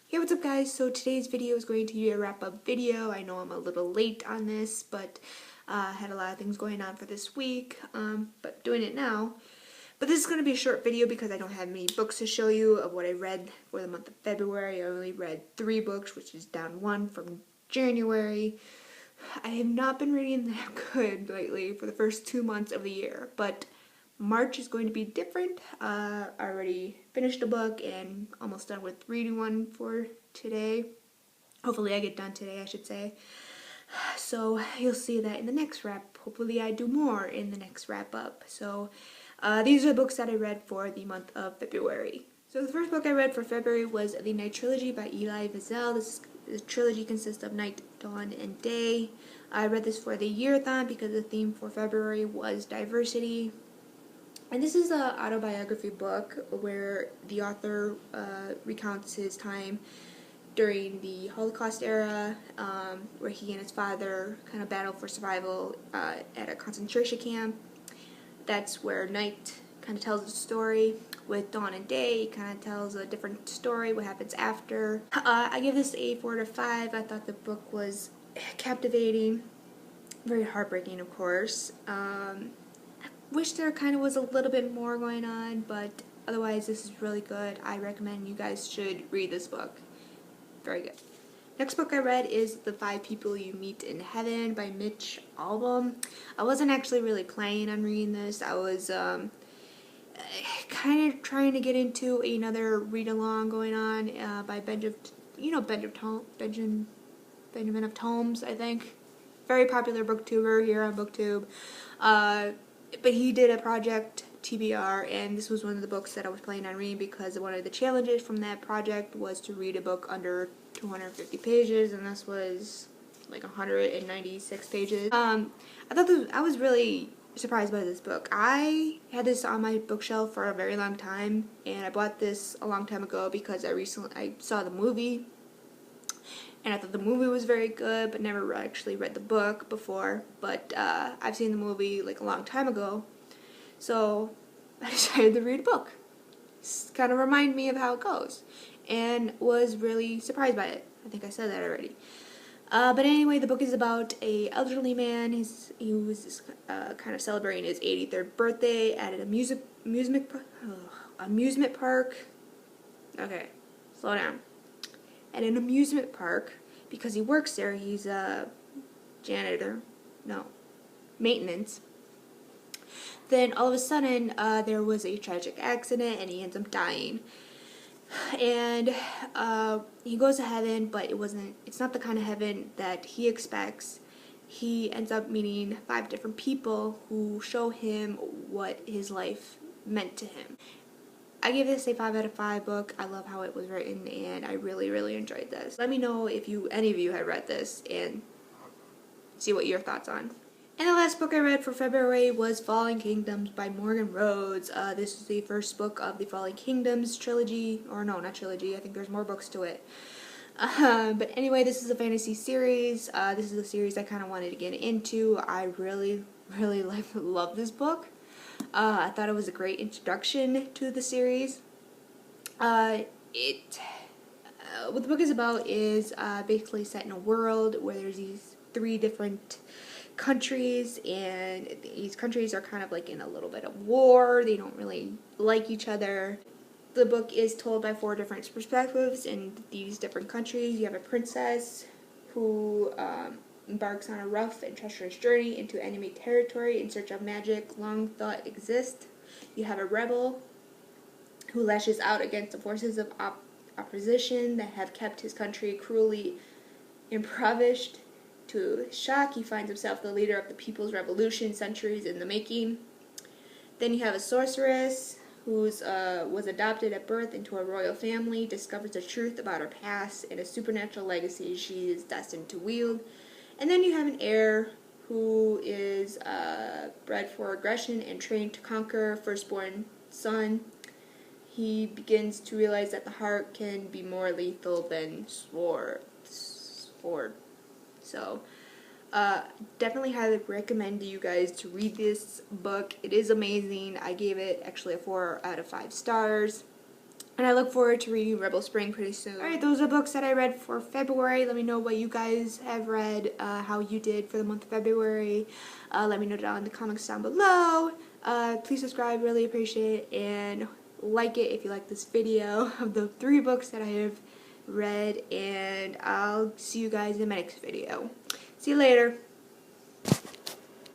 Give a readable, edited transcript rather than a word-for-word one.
Hey, what's up guys? So today's video is going to be a wrap-up video. I know I'm a little late on this, but I had a lot of things going on for this week, but doing it now. But this is going to be a short video because I don't have many books to show you of what I read for the month of February. I only read 3 books, which is down 1 from January. I have not been reading that good lately for the first 2 months of the year, but March is going to be different. I already finished a book and almost done with reading one for today. Hopefully I get done today, I should say. So you'll see that in the next wrap. Hopefully I do more in the next wrap up. So these are the books that I read for the month of February. So the first book I read for February was The Night Trilogy by Elie Wiesel. This trilogy consists of Night, Dawn, and Day. I read this for the year-a-thon because the theme for February was diversity. And this is an autobiography book where the author recounts his time during the Holocaust era, where he and his father kind of battled for survival at a concentration camp. That's where Night kind of tells the story. With Dawn and Day, it kind of tells a different story, what happens after. I give this a 4 out of 5. I thought the book was captivating, very heartbreaking, of course. Wish there kind of was a little bit more going on, but otherwise this is really good. I recommend you guys should read this book. Very good. Next book I read is The 5 People You Meet in Heaven by Mitch Albom. I wasn't actually really planning on reading this. I was kind of trying to get into another read-along going on by Benjamin of Tomes, I think. Very popular booktuber here on BookTube. But he did a project, TBR, and this was one of the books that I was planning on reading because one of the challenges from that project was to read a book under 250 pages, and this was like 196 pages. I was really surprised by this book. I had this on my bookshelf for a very long time, and I bought this a long time ago because I saw the movie, and I thought the movie was very good, but never actually read the book before. But I've seen the movie like a long time ago, so I decided to read a book. It's kind of remind me of how it goes, and was really surprised by it. I think I said that already. But anyway, the book is about a elderly man. He was kind of celebrating his 83rd birthday at an amusement park. Okay, slow down. At an amusement park, because he works there. He's a janitor. No, maintenance. Then all of a sudden, there was a tragic accident, and he ends up dying. And he goes to heaven, but it's not the kind of heaven that he expects. He ends up meeting 5 different people who show him what his life meant to him. I give this a 5 out of 5 book. I love how it was written, and I really, really enjoyed this. Let me know if any of you have read this and see what your thoughts on. And the last book I read for February was Fallen Kingdoms by Morgan Rhodes. This is the first book of the Fallen Kingdoms trilogy, or no, not trilogy. I think there's more books to it. But anyway, this is a fantasy series. This is a series I kind of wanted to get into. I really, really love this book. I thought it was a great introduction to the series. What the book is about is basically set in a world where there's these 3 different countries, and these countries are kind of like in a little bit of war. They don't really like each other. The book is told by 4 different perspectives in these different countries. You have a princess who embarks on a rough and treacherous journey into enemy territory in search of magic long thought exist. You have a rebel who lashes out against the forces of opposition that have kept his country cruelly impoverished. To his shock, he finds himself the leader of the People's Revolution, centuries in the making. Then you have a sorceress who was adopted at birth into a royal family, discovers the truth about her past and a supernatural legacy she is destined to wield. And then you have an heir who is bred for aggression and trained to conquer, firstborn son. He begins to realize that the heart can be more lethal than sword. So, definitely highly recommend you guys to read this book. It is amazing. I gave it actually a 4 out of 5 stars. And I look forward to reading Rebel Spring pretty soon. Alright, those are books that I read for February. Let me know what you guys have read, how you did for the month of February. Let me know down in the comments down below. Please subscribe, really appreciate it. And like it if you like this video of the 3 books that I have read. And I'll see you guys in my next video. See you later.